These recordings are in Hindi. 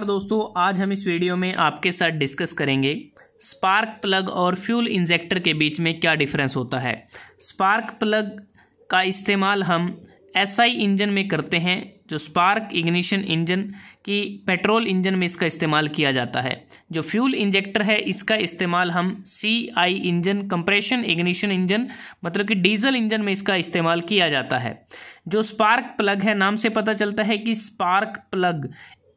दोस्तों, आज हम इस वीडियो में आपके साथ डिस्कस करेंगे स्पार्क प्लग और फ्यूल इंजेक्टर के बीच में क्या डिफरेंस होता है। स्पार्क प्लग का इस्तेमाल हम एसआई इंजन में करते हैं, जो स्पार्क इग्निशन इंजन की पेट्रोल इंजन में इसका इस्तेमाल किया जाता है। जो फ्यूल इंजेक्टर है इसका इस्तेमाल हम CI engine compression ignition engine मतलब कि डीजल इंजन में इसका इस्तेमाल किया जाता है। जो स्पार्क प्लग है, नाम से पता चलता है कि स्पार्क प्लग,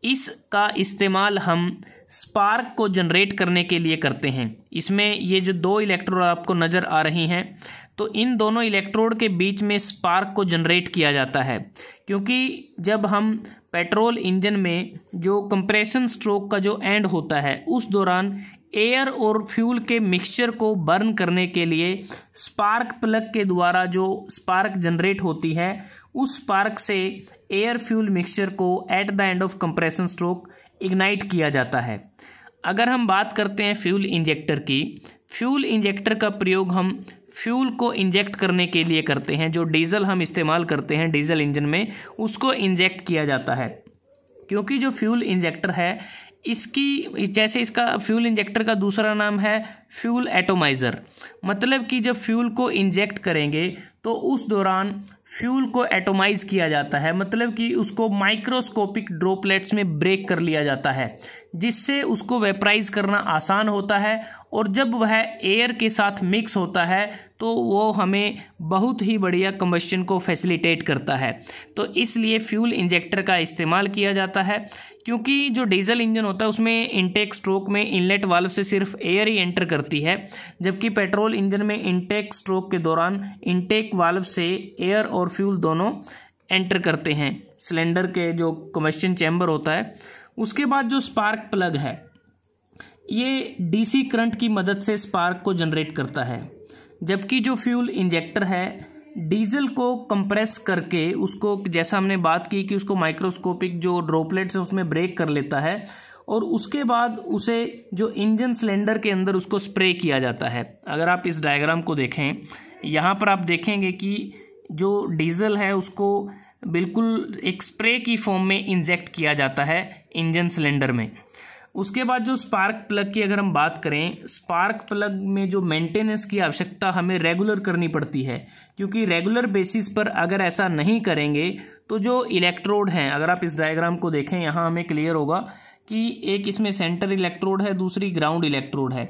इसका इस्तेमाल हम स्पार्क को जनरेट करने के लिए करते हैं। इसमें ये जो दो इलेक्ट्रोड आपको नज़र आ रही हैं, तो इन दोनों इलेक्ट्रोड के बीच में स्पार्क को जनरेट किया जाता है, क्योंकि जब हम पेट्रोल इंजन में जो कंप्रेशन स्ट्रोक का जो एंड होता है उस दौरान एयर और फ्यूल के मिक्सचर को बर्न करने के लिए स्पार्क प्लग के द्वारा जो स्पार्क जनरेट होती है, उस स्पार्क से एयर फ्यूल मिक्सचर को at the end of compression stroke ignite किया जाता है। अगर हम बात करते हैं फ्यूल इंजेक्टर की, फ्यूल इंजेक्टर का प्रयोग हम फ्यूल को इंजेक्ट करने के लिए करते हैं। जो डीजल हम इस्तेमाल करते हैं डीजल इंजन में, उसको इंजेक्ट किया जाता है, क्योंकि जो फ्यूल इंजेक्टर है इसकी, जैसे इसका फ्यूल इंजेक्टर का दूसरा नाम है फ्यूल एटोमाइज़र, मतलब कि जब फ्यूल को इंजेक्ट करेंगे तो उस दौरान फ्यूल को एटोमाइज किया जाता है, मतलब कि उसको माइक्रोस्कोपिक ड्रॉपलेट्स में ब्रेक कर लिया जाता है, जिससे उसको वेपराइज करना आसान होता है। और जब वह एयर के साथ मिक्स होता है तो वो हमें बहुत ही बढ़िया कंबशन को फैसिलिटेट करता है। तो इसलिए फ्यूल इंजेक्टर का इस्तेमाल किया जाता है, क्योंकि जो डीजल इंजन होता है उसमें इनटेक स्ट्रोक में इनलेट वाल्व से सिर्फ एयर ही एंटर करती है, जबकि पेट्रोल इंजन में इनटेक स्ट्रोक के दौरान इनटेक वाल्व से एयर और फ्यूल दोनों एंटर करते हैं सिलेंडर के जो कंबशन चैम्बर होता है। उसके बाद जो स्पार्क प्लग है, ये डीसी करंट की मदद से स्पार्क को जनरेट करता है, जबकि जो फ्यूल इंजेक्टर है डीजल को कंप्रेस करके उसको, जैसा हमने बात की कि उसको माइक्रोस्कोपिक जो ड्रॉपलेट्स है उसमें ब्रेक कर लेता है, और उसके बाद उसे जो इंजन सिलेंडर के अंदर उसको स्प्रे किया जाता है। अगर आप इस डायग्राम को देखें, यहाँ पर आप देखेंगे कि जो डीजल है उसको बिल्कुल एक स्प्रे की फॉर्म में इंजेक्ट किया जाता है इंजन सिलेंडर में। उसके बाद जो स्पार्क प्लग की अगर हम बात करें, स्पार्क प्लग में जो मेंटेनेंस की आवश्यकता हमें रेगुलर करनी पड़ती है, क्योंकि रेगुलर बेसिस पर अगर ऐसा नहीं करेंगे तो जो इलेक्ट्रोड हैं, अगर आप इस डायग्राम को देखें यहाँ हमें क्लियर होगा कि एक इसमें सेंटर इलेक्ट्रोड है, दूसरी ग्राउंड इलेक्ट्रोड है।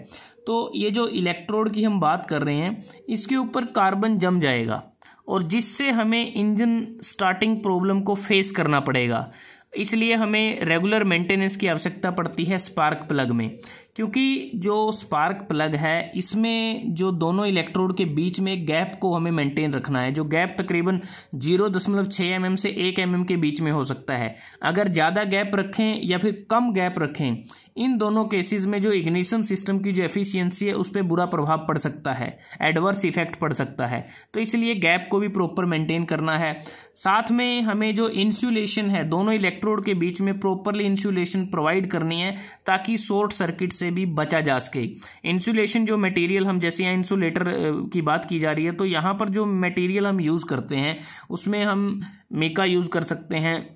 तो ये जो इलेक्ट्रोड की हम बात कर रहे हैं इसके ऊपर कार्बन जम जाएगा, और जिससे हमें इंजन स्टार्टिंग प्रॉब्लम को फेस करना पड़ेगा। इसलिए हमें रेगुलर मेंटेनेंस की आवश्यकता पड़ती है स्पार्क प्लग में, क्योंकि जो स्पार्क प्लग है इसमें जो दोनों इलेक्ट्रोड के बीच में गैप को हमें मेंटेन रखना है, जो गैप तकरीबन 0.6 mm से 1 mm के बीच में हो सकता है। अगर ज़्यादा गैप रखें या फिर कम गैप रखें, इन दोनों केसेस में जो इग्निशन सिस्टम की जो एफिशिएंसी है उस पर बुरा प्रभाव पड़ सकता है, एडवर्स इफेक्ट पड़ सकता है। तो इसलिए गैप को भी प्रॉपर मेंटेन करना है। साथ में हमें जो इंसुलेशन है दोनों इलेक्ट्रोड के बीच में प्रॉपरली इंसुलेशन प्रोवाइड करनी है, ताकि शॉर्ट सर्किट से भी बचा जा सके। इंसुलेशन जो मटेरियल हम, जैसे यहाँ इंसुलेटर की बात की जा रही है, तो यहाँ पर जो मटेरियल हम यूज़ करते हैं उसमें हम मिका यूज़ कर सकते हैं,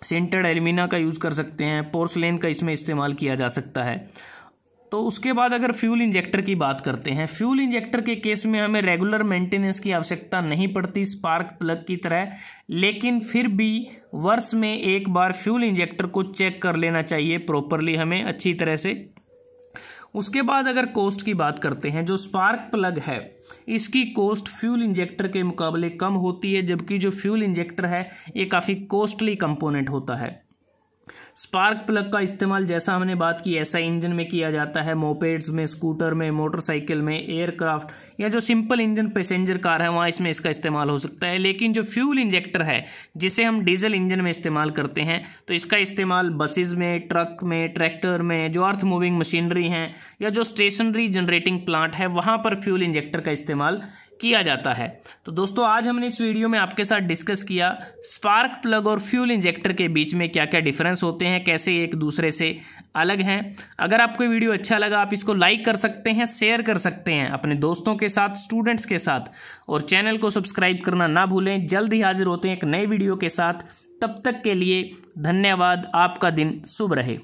सिंटर्ड एल्यूमिना का यूज़ कर सकते हैं, पोर्सलेन का इसमें इस्तेमाल किया जा सकता है। तो उसके बाद अगर फ्यूल इंजेक्टर की बात करते हैं, फ्यूल इंजेक्टर के केस में हमें रेगुलर मेंटेनेंस की आवश्यकता नहीं पड़ती स्पार्क प्लग की तरह, लेकिन फिर भी वर्ष में एक बार फ्यूल इंजेक्टर को चेक कर लेना चाहिए प्रॉपरली हमें अच्छी तरह से। उसके बाद अगर कॉस्ट की बात करते हैं, जो स्पार्क प्लग है इसकी कॉस्ट फ्यूल इंजेक्टर के मुकाबले कम होती है, जबकि जो फ्यूल इंजेक्टर है ये काफ़ी कॉस्टली कंपोनेंट होता है। स्पार्क प्लग का इस्तेमाल, जैसा हमने बात की, एसआई इंजन में किया जाता है, मोपेड्स में, स्कूटर में, मोटरसाइकिल में, एयरक्राफ्ट या जो सिंपल इंजन पैसेंजर कार है वहाँ इसमें इसका इस्तेमाल हो सकता है। लेकिन जो फ्यूल इंजेक्टर है जिसे हम डीजल इंजन में इस्तेमाल करते हैं, तो इसका इस्तेमाल बसेस में, ट्रक में, ट्रैक्टर में, जो अर्थ मूविंग मशीनरी हैं या जो स्टेशनरी जनरेटिंग प्लांट है वहाँ पर फ्यूल इंजेक्टर का इस्तेमाल किया जाता है। तो दोस्तों आज हमने इस वीडियो में आपके साथ डिस्कस किया स्पार्क प्लग और फ्यूल इंजेक्टर के बीच में क्या क्या डिफरेंस होते हैं, कैसे एक दूसरे से अलग हैं। अगर आपको वीडियो अच्छा लगा आप इसको लाइक कर सकते हैं, शेयर कर सकते हैं अपने दोस्तों के साथ, स्टूडेंट्स के साथ, और चैनल को सब्सक्राइब करना ना भूलें। जल्द ही हाजिर होते हैं एक नए वीडियो के साथ। तब तक के लिए धन्यवाद। आपका दिन शुभ रहे।